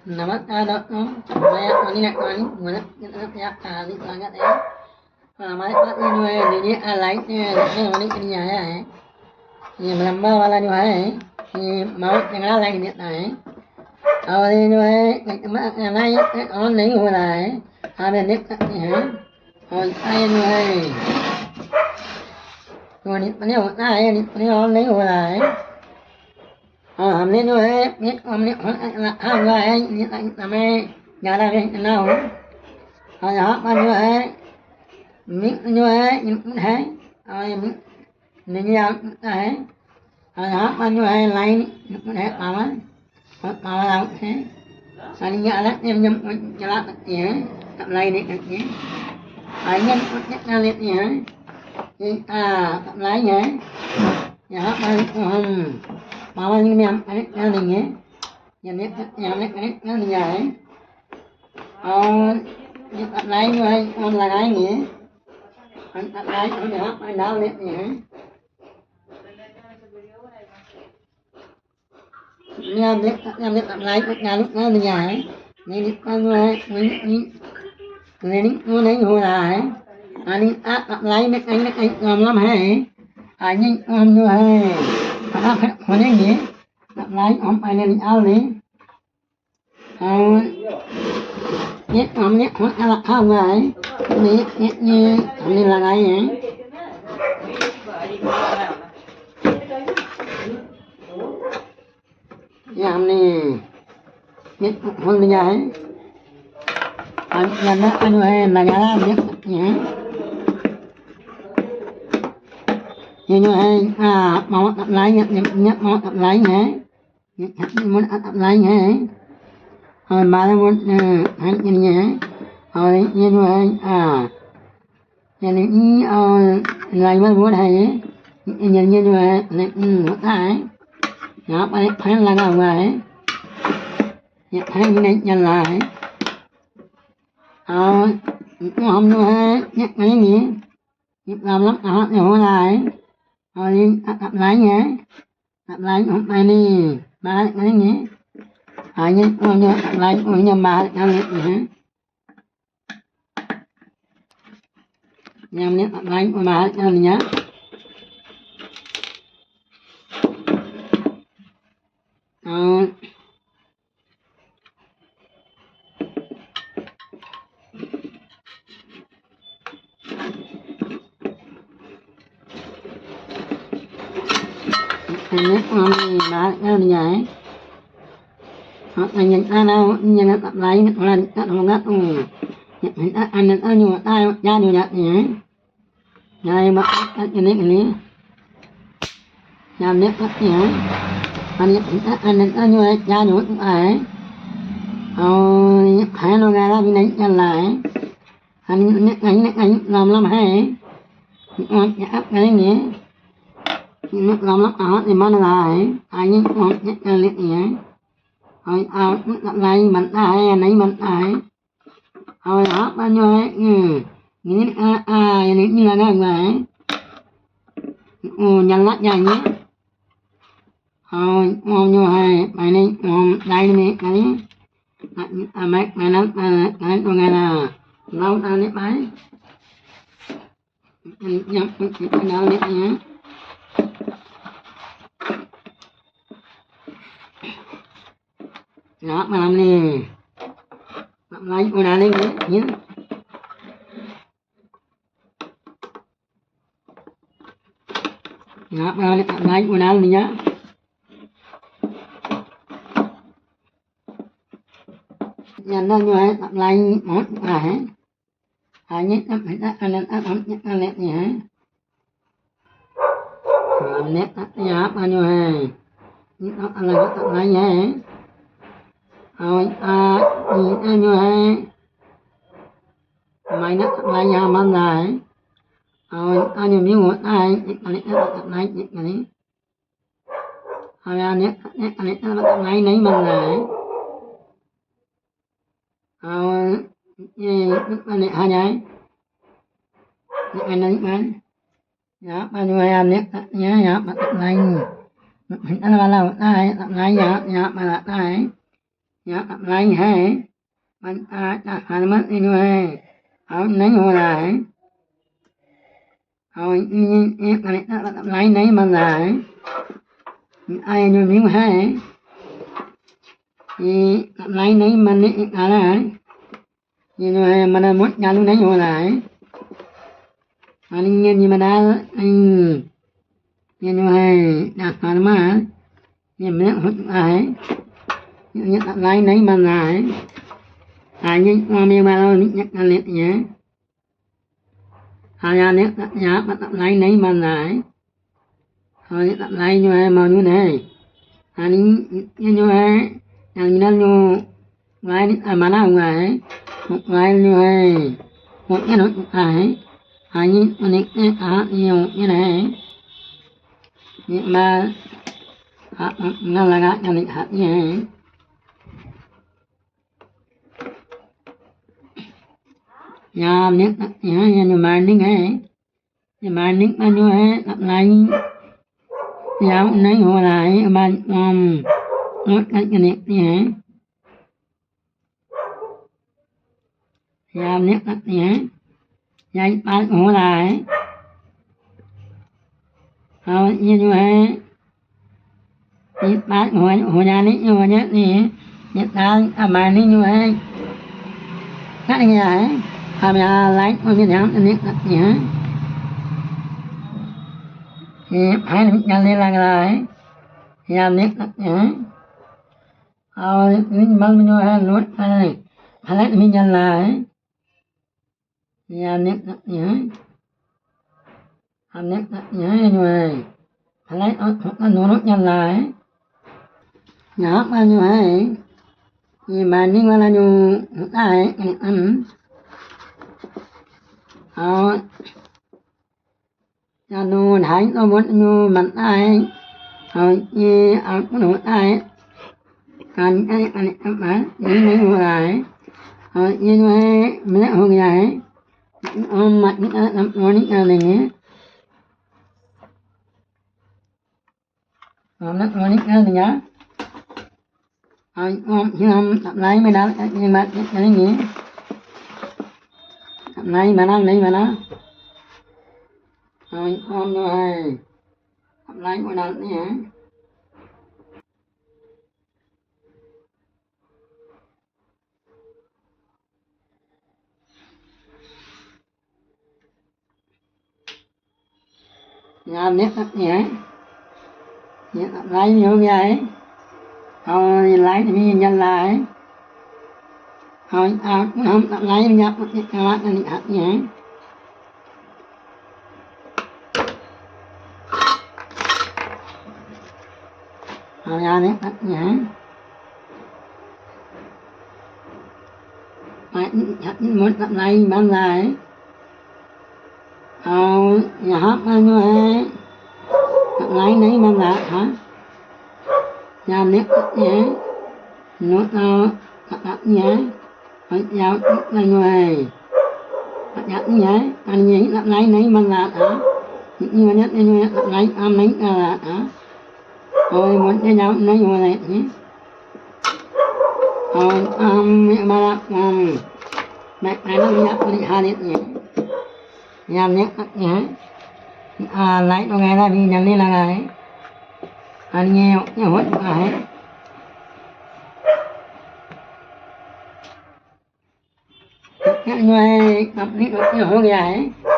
नमस्कार दोस्तों, मैं अनिल अडवाणी मदद आपका हार्दिक स्वागत है। हमारे पास ये जो है डीजे लाइट होने के लिए आया है। ये लंबा वाला जो है ये बहुत तगड़ा लाइट देता है और ये जो है लाइट ऑन नहीं हो रहा है, आप ये देख सकते हैं। और ये जो है तो डिस्प्ले होता है, डिस्प्ले ऑन नहीं हो रहा है और हमने जो है एक हमने रखा हुआ है समय ज़्यादा वेस्ट ना हो। और यहाँ पर जो है मिक्स जो है इनपुट है और ये बिजली आउटपुट का है और यहाँ पर जो है लाइन इनपुट है पावर और पावर आउट है और ये अलग से जब चला सकते हैं सप्लाई दे सकते हैं। और ये चेक कर लेते हैं कि सप्लाई है, यहाँ पर तो हम पावर में हम कनेक्ट कर देंगे। ये देख सकते हैं हमने कनेक्ट कर दिया है और ये सप्लाई जो है हम लगाएंगे। हम सप्लाई हम यहाँ पर डाल देते हैं। ये आप देख सकते हैं हमने सप्लाई को चालू कर दिया है, लेकिन इसका जो है कोई रीडिंग तो नहीं हो रहा है। यानी सप्लाई में कहीं ना कहीं प्रॉब्लम है। आगे तो हम जो है फटाफट खोलेंगे, सप्लाई हम पहले निकाल दें और ये हमने खोल कर रखा हुआ है। ये हमने लगाए हैं। ये हमने ये खोल दिया है और अंदर का जो है नज़ारा देख सकते हैं। ये जो है पावर सप्लाई पावर सप्लाई है, ये 36 वोल्ट का सप्लाई है और 12 वोल्ट फैन के लिए है। और ये जो है एलईडी और ड्राइवर बोर्ड है। ये जरिए जो है कनेक्टिंग होता है। यहाँ पर एक फैन लगा हुआ है, ये फैन भी नहीं चल रहा है और इसको हम जो है चेक करेंगे कि प्रॉब्लम कहाँ से हो रहा है। और ये सप्लाई है, सप्लाई हम पहले बाहर करेंगे। आगे को जो सप्लाई को हम बाहर कर लेते हैं। ये हमने सप्लाई को बाहर कर लिया और हमने बाहर कर दिया है। और अगर सप्लाई में थोड़ा दिक्कत होगा तो अंदर जो होता है चार्ज हो जाते हैं। चाहे करने के लिए आप देख सकते हैं अंदर जो है चार्ज हो चुका है और ये फैन वगैरह भी नहीं चल रहा है। कहीं ना कहीं प्रॉब्लम है, हम चेकअप करेंगे इसमें प्रॉब्लम कहाँ से बन रहा है। आगे को हम चेक कर लेते हैं और आउटपुट सप्लाई बनता है या नहीं बनता है। और यहाँ पर जो है ग्रीन एलईडी लगा हुआ है, वो जलना चाहिए और वो जो है पहले हम साइड में करें बैक पैनल पर करंट वगैरह ना उतारने पाए। हम डाल देते हैं। यहाँ पर हमने सप्लाई को डालेंगे। फिर यहाँ पर हमने सप्लाई को डाल दिया। अंदर जो है सप्लाई पहुँच चुका है। आगे तक हम चेक कर लेते हैं। हमने यहाँ पर जो है अलग सप्लाई है और जो है माइनस सप्लाई यहाँ बन रहा है और इसका जो व्यू होता है कनेक्टर पर सप्लाई चेक करें और यहाँ देख सकते हैं कनेक्टर पर सप्लाई नहीं बन रहा है और ये पर देखा जाए नहीं पर यहाँ पर जो है आप देख सकते हैं यहाँ पर सप्लाई फिल्टर वाला होता है। सप्लाई यहाँ पर आता है यहाँ लाइन है हनुमान जो है और नहीं हो रहा है और ये लाइन नहीं बन रहा है। आए जो न्यू है ये लाइन नहीं बनने के कारण ये जो है मना मोट चालू नहीं हो रहा है और ये जिम्मेदार ये जो है ट्रांसफार्मर ये ब्रेक हो चुका है ये लाइन नहीं बन रहा है। आगे एक बार और चेक कर लेते हैं। यहाँ पर लाइन नहीं बन रहा है और लाइन जो है मौजूद है यानी ये जो है टर्मिनल जो वायर बना हुआ है वायर जो है ओपन हो चुका है। आगे देखते कहाँ ये ओपन है एक बार आप न लगा कर दिखाते हैं। यहाँ आप देख सकते हैं ये जो बाइंडिंग है ये बाइंडिंग का जो है लाइन आउट नहीं हो रहा है। एक बार हम नोट करके देखते हैं। ये आप देख सकते हैं यही पास हो रहा है और ये जो है ये पास हो जाने की वजह से ये तार का बाइंडिंग जो है कट गया है। अब यहाँ लाइट को भी ध्यान से देख सकते हैं ये फैन भी चलने लग रहा है ये आप देख सकते हैं और स्विच बल्ब जो है लोड पर फ्लैट भी जल रहा है ये आप देख सकते हैं। आप देख सकते हैं जो है फ्लैट और फोकस दोनों चल रहा है। यहाँ पर जो है ये बाइंडिंग वाला जो होता है कनेक्शन और चालू 250 वोल्ट जो बनता है और ये आउटपुट होता है कनेक्शन पर यही नहीं हो रहा है और ये जो है ब्रेक हो गया है। हम मल्टीप्लाई कर देंगे हमने ऑनिंग कर दिया और फिर हम अप्लाई में डाल करके बात करेंगे अप्लाई बना नहीं बना और हम जो है अप्लाई को डालते हैं। आप देख सकते हैं ये अप्लाई भी हो गया है और ये लाइट भी जल रहा है और हम अप्लाई भी आपको चेक करवा कर दिखाते हैं। और यहाँ देख सकते हैं मोट अप्लाई बन रहा है और यहाँ पर जो है अप्लाई नहीं बन रहा था। यहाँ देख सकते हैं नोट बताती है और यहाँ जो है बताती है और यही अप्लाई नहीं बन रहा था इसी वजह से जो है अप्लाई काम नहीं कर रहा था और वोल्टेज आउट नहीं हो रहे थे और हम हमारा बैक पैनल भी आपको दिखा देते हैं। यहाँ देख सकते हैं लाइट वगैरह भी जलने लगा है और ये हो चुका है। जो है कंप्लीट हो गया है।